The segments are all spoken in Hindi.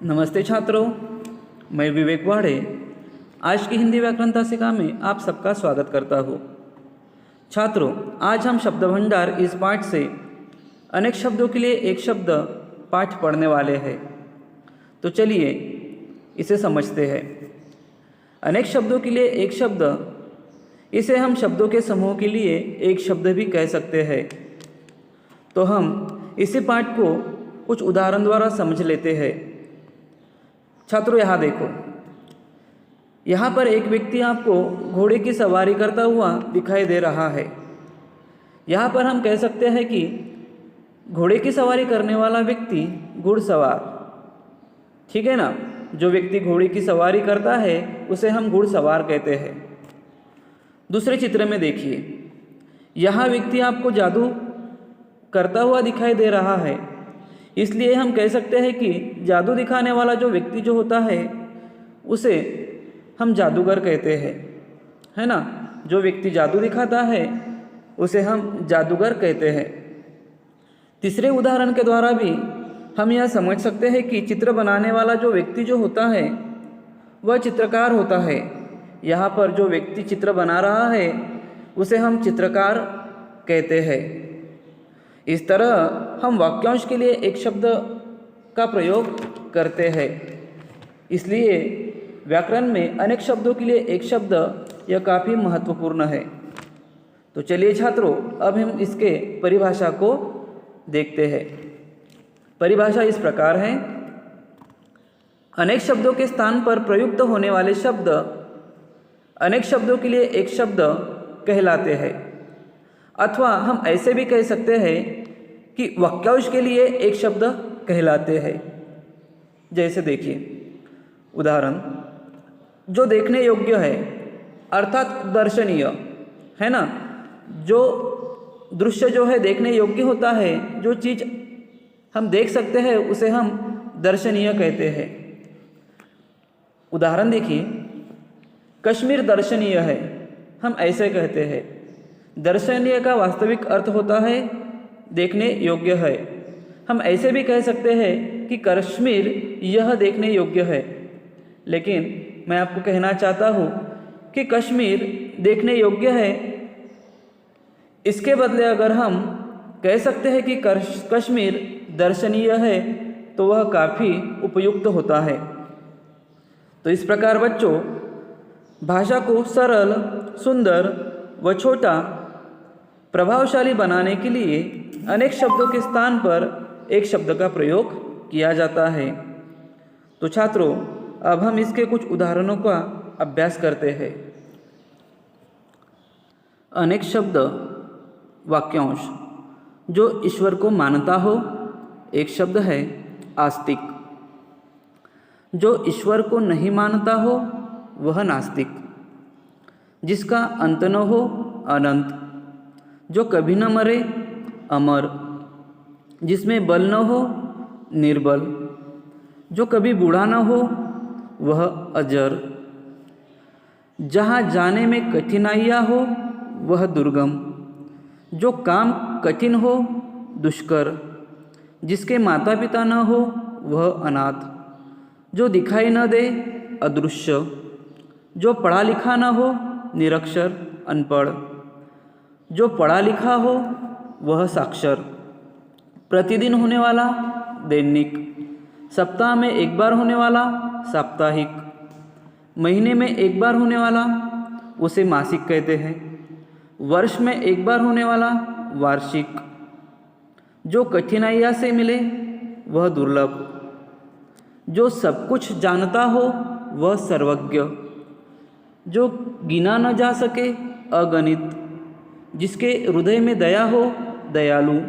नमस्ते छात्रों, मैं विवेक वाड़े आज की हिंदी व्याकरण तासिका में आप सबका स्वागत करता हूँ। छात्रों, आज हम शब्द भंडार इस पाठ से अनेक शब्दों के लिए एक शब्द पाठ पढ़ने वाले हैं। तो चलिए इसे समझते हैं। अनेक शब्दों के लिए एक शब्द, इसे हम शब्दों के समूह के लिए एक शब्द भी कह सकते हैं। तो हम इसी पाठ को कुछ उदाहरण द्वारा समझ लेते हैं। छात्रों, यहाँ देखो, यहाँ पर एक व्यक्ति आपको घोड़े की सवारी करता हुआ दिखाई दे रहा है। यहाँ पर हम कह सकते हैं कि घोड़े की सवारी करने वाला व्यक्ति घुड़सवार, ठीक है ना। जो व्यक्ति घोड़े की सवारी करता है उसे हम घुड़सवार कहते हैं। दूसरे चित्र में देखिए, यहाँ व्यक्ति आपको जादू करता हुआ दिखाई दे रहा है, इसलिए हम कह सकते हैं कि जादू दिखाने वाला जो व्यक्ति जो होता है उसे हम जादूगर कहते हैं, है ना। जो व्यक्ति जादू दिखाता है उसे हम जादूगर कहते हैं। तीसरे उदाहरण के द्वारा भी हम यह समझ सकते हैं कि चित्र बनाने वाला जो व्यक्ति जो होता है वह चित्रकार होता है। यहाँ पर जो व्यक्ति चित्र बना रहा है उसे हम चित्रकार कहते हैं। इस तरह हम वाक्यांश के लिए एक शब्द का प्रयोग करते हैं। इसलिए व्याकरण में अनेक शब्दों के लिए एक शब्द यह काफ़ी महत्वपूर्ण है। तो चलिए छात्रों, अब हम इसके परिभाषा को देखते हैं। परिभाषा इस प्रकार है। अनेक शब्दों के स्थान पर प्रयुक्त होने वाले शब्द अनेक शब्दों के लिए एक शब्द कहलाते हैं। अथवा हम ऐसे भी कह सकते हैं कि वाक्यांश के लिए एक शब्द कहलाते हैं। जैसे देखिए उदाहरण, जो देखने योग्य है अर्थात दर्शनीय, है ना। जो दृश्य जो है देखने योग्य होता है, जो चीज़ हम देख सकते हैं उसे हम दर्शनीय कहते हैं। उदाहरण देखिए, कश्मीर दर्शनीय है, हम ऐसे कहते हैं। दर्शनीय का वास्तविक अर्थ होता है देखने योग्य है। हम ऐसे भी कह सकते हैं कि कश्मीर यह देखने योग्य है, लेकिन मैं आपको कहना चाहता हूँ कि कश्मीर देखने योग्य है। इसके बदले अगर हम कह सकते हैं कि कश्मीर दर्शनीय है तो वह काफ़ी उपयुक्त होता है। तो इस प्रकार बच्चों, भाषा को सरल, सुंदर व छोटा प्रभावशाली बनाने के लिए अनेक शब्दों के स्थान पर एक शब्द का प्रयोग किया जाता है। तो छात्रों, अब हम इसके कुछ उदाहरणों का अभ्यास करते हैं। अनेक शब्द वाक्यांश। जो ईश्वर को मानता हो, एक शब्द है आस्तिक। जो ईश्वर को नहीं मानता हो वह नास्तिक। जिसका अंत न हो, अनंत। जो कभी न मरे, अमर। जिसमें बल न हो, निर्बल। जो कभी बूढ़ा न हो वह अजर। जहाँ जाने में कठिनाइयाँ हो वह दुर्गम। जो काम कठिन हो, दुष्कर। जिसके माता पिता न हो वह अनाथ। जो दिखाई न दे, अदृश्य। जो पढ़ा लिखा न हो, निरक्षर, अनपढ़। जो पढ़ा लिखा हो वह साक्षर। प्रतिदिन होने वाला, दैनिक। सप्ताह में एक बार होने वाला, साप्ताहिक। महीने में एक बार होने वाला, उसे मासिक कहते हैं। वर्ष में एक बार होने वाला, वार्षिक। जो कठिनाइयाँ से मिले वह दुर्लभ। जो सब कुछ जानता हो वह सर्वज्ञ। जो गिना न जा सके, अगणित। जिसके हृदय में दया हो, दयालु।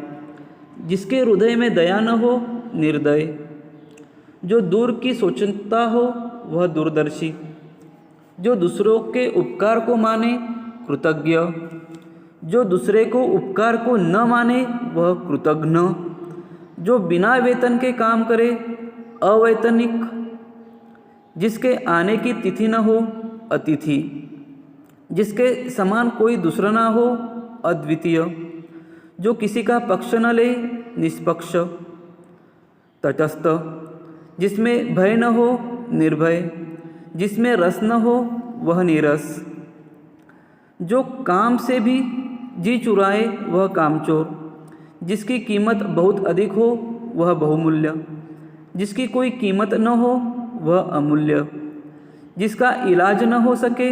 जिसके हृदय में दया न हो, निर्दय। जो दूर की सोचता हो वह दूरदर्शी। जो दूसरों के उपकार को माने, कृतज्ञ। जो दूसरे को उपकार को न माने वह कृतघ्न। जो बिना वेतन के काम करे, अवैतनिक। जिसके आने की तिथि न हो, अतिथि। जिसके समान कोई दूसरा ना हो, अद्वितीय। जो किसी का पक्ष न ले, निष्पक्ष। तटस्थ। जिसमें भय न हो निर्भय, जिसमें रस न हो वह नीरस, जो काम से भी जी चुराए वह कामचोर, जिसकी कीमत बहुत अधिक हो वह बहुमूल्य, जिसकी कोई कीमत न हो वह अमूल्य, जिसका इलाज न हो सके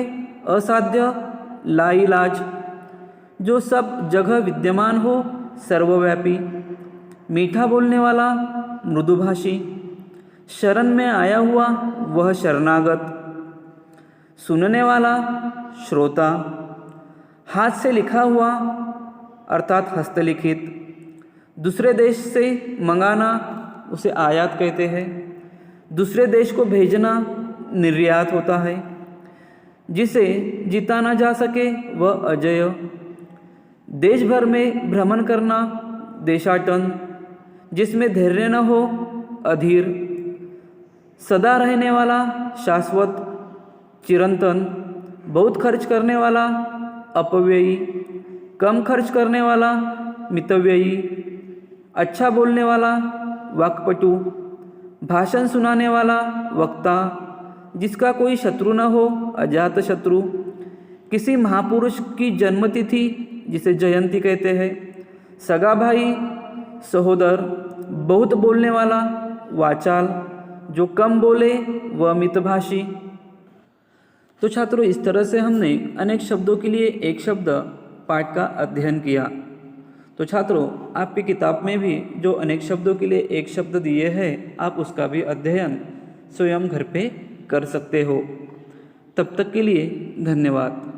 असाध्य लाइलाज, जो सब जगह विद्यमान हो सर्वव्यापी, मीठा बोलने वाला मृदुभाषी, शरण में आया हुआ वह शरणागत, सुनने वाला श्रोता, हाथ से लिखा हुआ अर्थात हस्तलिखित, दूसरे देश से मंगाना उसे आयात कहते हैं, दूसरे देश को भेजना निर्यात होता है, जिसे जीता ना जा सके वह अजय, देश भर में भ्रमण करना देशाटन, जिसमें धैर्य न हो अधीर, सदा रहने वाला शाश्वत चिरंतन, बहुत खर्च करने वाला अपव्ययी, कम खर्च करने वाला मितव्ययी, अच्छा बोलने वाला वाक्पटु, भाषण सुनाने वाला वक्ता, जिसका कोई शत्रु न हो अजात शत्रु, किसी महापुरुष की जन्मतिथि जिसे जयंती कहते हैं, सगा भाई सहोदर, बहुत बोलने वाला वाचाल, जो कम बोले वह मितभाषी। तो छात्रों, इस तरह से हमने अनेक शब्दों के लिए एक शब्द पाठ का अध्ययन किया। तो छात्रों, आपकी किताब में भी जो अनेक शब्दों के लिए एक शब्द दिए हैं, आप उसका भी अध्ययन स्वयं घर पे कर सकते हो। तब तक के लिए धन्यवाद।